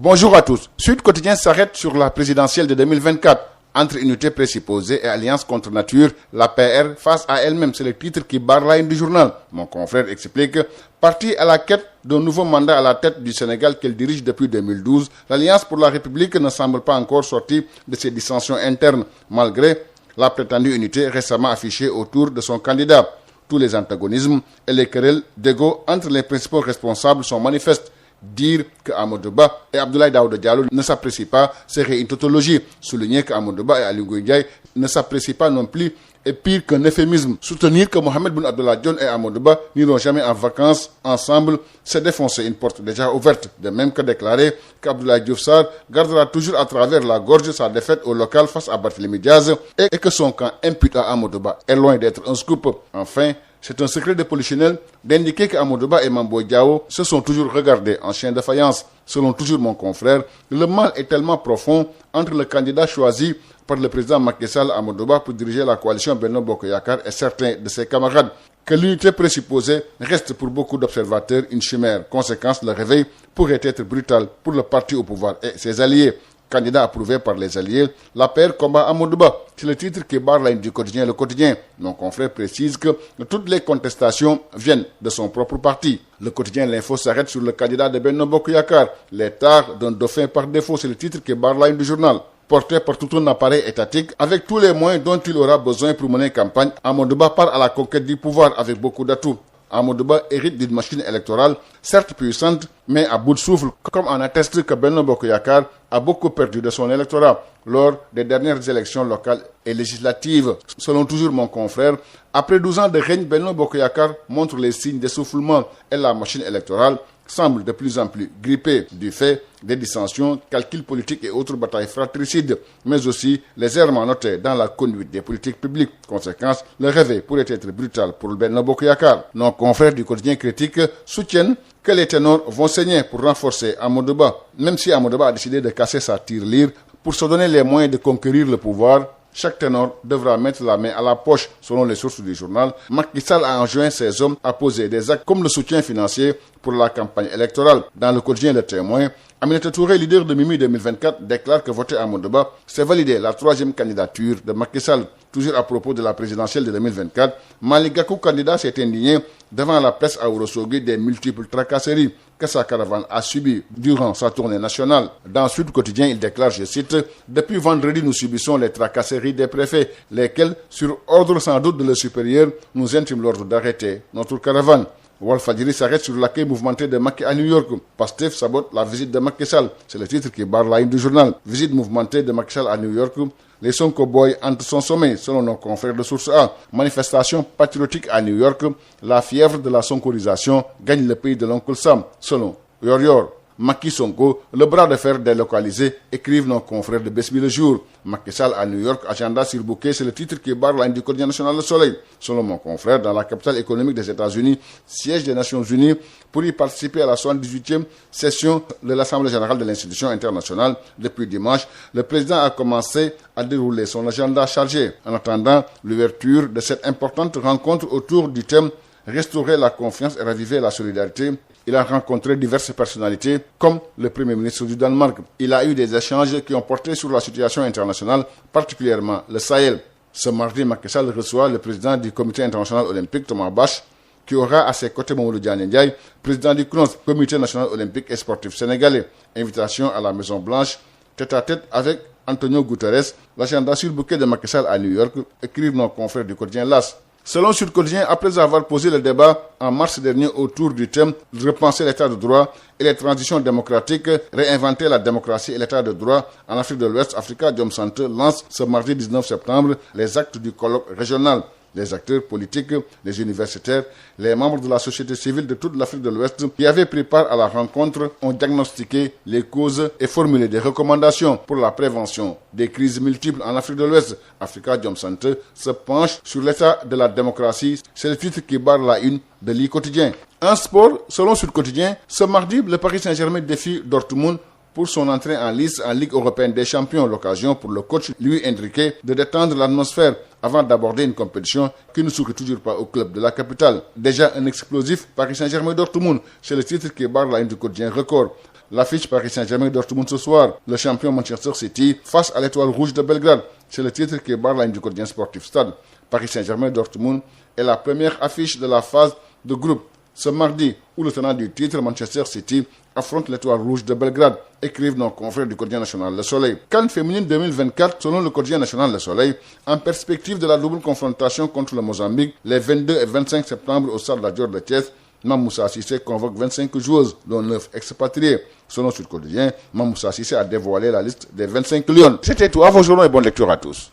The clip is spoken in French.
Bonjour à tous. Sud Quotidien s'arrête sur la présidentielle de 2024. Entre unité présupposée et alliance contre nature, la PR face à elle-même, c'est le titre qui barre la une du journal. Mon confrère explique, parti à la quête d'un nouveau mandat à la tête du Sénégal qu'elle dirige depuis 2012, l'Alliance pour la République ne semble pas encore sortie de ses dissensions internes, malgré la prétendue unité récemment affichée autour de son candidat. Tous les antagonismes et les querelles d'ego entre les principaux responsables sont manifestes. Dire que Amadou Ba et Abdoulaye Daouda Diallo ne s'apprécient pas serait une tautologie. Souligner que Amadou Ba et Aly Ngouille Ndiaye ne s'apprécient pas non plus est pire qu'un euphémisme. Soutenir que Mohamed Boun Abdallah Dionne et Amadou Ba n'iront jamais en vacances ensemble, c'est défoncer une porte déjà ouverte. De même que déclarer qu'Abdoulaye Diouf Sarr gardera toujours à travers la gorge sa défaite au local face à Barthélémy Diaz et que son camp impute à Amadou Ba est loin d'être un scoop. Enfin, c'est un secret de polichinelle d'indiquer qu'Amadou Ba et Mame Boye Diao se sont toujours regardés en chien de faïence. Selon toujours mon confrère, le mal est tellement profond entre le candidat choisi par le président Macky Sall Amadou Ba pour diriger la coalition Benno Bokk Yakaar et certains de ses camarades que l'unité présupposée reste pour beaucoup d'observateurs une chimère. Conséquence, le réveil pourrait être brutal pour le parti au pouvoir et ses alliés. Candidat approuvé par les alliés, la PR combat Amadou Ba. C'est le titre qui barre la ligne du quotidien Le Quotidien. Mon confrère précise que toutes les contestations viennent de son propre parti. Le quotidien L'Info s'arrête sur le candidat de Benno Bokk Yakaar. Les tares d'un dauphin par défaut, c'est le titre qui barre la ligne du journal. Porté par tout un appareil étatique, avec tous les moyens dont il aura besoin pour mener campagne, Amadou Ba part à la conquête du pouvoir avec beaucoup d'atouts. Amadou Ba hérite d'une machine électorale, certes puissante, mais à bout de souffle, comme en atteste que Benno Bokk Yakaar a beaucoup perdu de son électorat lors des dernières élections locales et législatives. Selon toujours mon confrère, après 12 ans de règne, Benno Bokk Yakaar montre les signes d'essoufflement et la machine électorale semble de plus en plus grippée du fait des dissensions, calculs politiques et autres batailles fratricides, mais aussi les errements notés dans la conduite des politiques publiques. Conséquence, le réveil pourrait être brutal pour le Benno Bokk Yakaar. Nos confrères du quotidien critique soutiennent que les ténors vont saigner pour renforcer Amadou Ba. Même si Amadou Ba a décidé de casser sa tirelire pour se donner les moyens de conquérir le pouvoir, chaque ténor devra mettre la main à la poche. Selon les sources du journal, Macky Sall a enjoint ses hommes à poser des actes comme le soutien financier pour la campagne électorale. Dans le quotidien Le Témoin, Aminata Touré, leader de Mimi 2024, déclare que voter Amadou Ba, c'est valider la troisième candidature de Macky Sall. Toujours à propos de la présidentielle de 2024, Malick Gakou, candidat, s'est indigné devant la presse à Ourossogui des multiples tracasseries que sa caravane a subies durant sa tournée nationale. Dans Sud Quotidien, il déclare, je cite, « Depuis vendredi, nous subissons les tracasseries des préfets, lesquels, sur ordre sans doute de leurs supérieurs, nous intriment l'ordre d'arrêter notre caravane. » Walfadjri s'arrête sur l'accueil mouvementé de Macky à New York. Pastef sabote la visite de Macky Sall. C'est le titre qui barre la ligne du journal. Visite mouvementée de Macky Sall à New York. Les Sonko Boys hantent son sommet, selon nos confrères de Source A. Manifestation patriotique à New York. La fièvre de la sonkorisation gagne le pays de l'oncle Sam, selon Yor. Macky Sonko, le bras de fer délocalisé, écrivent nos confrères de Besbi le jour. Macky Sall à New York, agenda surbooké, c'est le titre qui barre la ligne du quotidien national Le Soleil. Selon mon confrère, dans la capitale économique des États-Unis, siège des Nations Unies, pour y participer à la 78e session de l'Assemblée générale de l'institution internationale. Depuis dimanche, le président a commencé à dérouler son agenda chargé. En attendant l'ouverture de cette importante rencontre autour du thème « Restaurer la confiance et raviver la solidarité », il a rencontré diverses personnalités, comme le Premier ministre du Danemark. Il a eu des échanges qui ont porté sur la situation internationale, particulièrement le Sahel. Ce mardi, Macky Sall reçoit le président du Comité international olympique, Thomas Bach, qui aura à ses côtés Mamadou Diagne Ndiaye, président du CNOS, Comité national olympique et sportif sénégalais. Invitation à la Maison Blanche, tête-à-tête avec Antonio Guterres, l'agenda surbooké de Macky Sall à New York, écrivent nos confrères du quotidien LAS. Selon Sud Quotidien, après avoir posé le débat en mars dernier autour du thème « Repenser l'état de droit et les transitions démocratiques, réinventer la démocratie et l'état de droit en Afrique de l'Ouest », Africa Jom Center lance ce mardi 19 septembre les actes du colloque régional. Les acteurs politiques, les universitaires, les membres de la société civile de toute l'Afrique de l'Ouest qui avaient pris part à la rencontre ont diagnostiqué les causes et formulé des recommandations pour la prévention des crises multiples en Afrique de l'Ouest. Africa Jom Center se penche sur l'état de la démocratie. C'est le titre qui barre la une de l'I Quotidien. Un sport, selon Sud Quotidien, ce mardi, le Paris Saint-Germain défie Dortmund pour son entrée en lice en Ligue européenne des champions. L'occasion pour le coach Luis Enrique de détendre l'atmosphère avant d'aborder une compétition qui ne sourit toujours pas au club de la capitale. Déjà un explosif Paris Saint-Germain Dortmund, c'est le titre qui barre la une du quotidien Record. L'affiche Paris Saint-Germain Dortmund ce soir. Le champion Manchester City face à l'Étoile Rouge de Belgrade. C'est le titre qui barre la ligne du quotidien sportif Stade. Paris Saint-Germain Dortmund est la première affiche de la phase de groupe. Ce mardi, où le tenant du titre, Manchester City, affronte l'Étoile Rouge de Belgrade, écrivent nos confrères du quotidien national Le Soleil. CAN féminine 2024, selon le quotidien national Le Soleil, en perspective de la double confrontation contre le Mozambique, les 22 et 25 septembre au stade de la Dior de Thiès, Mamoussa Cissé convoque 25 joueuses, dont 9 expatriés. Selon Sud Quotidien, Mamoussa Cissé a dévoilé la liste des 25 lions. C'était tout. À vos journaux et bonne lecture à tous.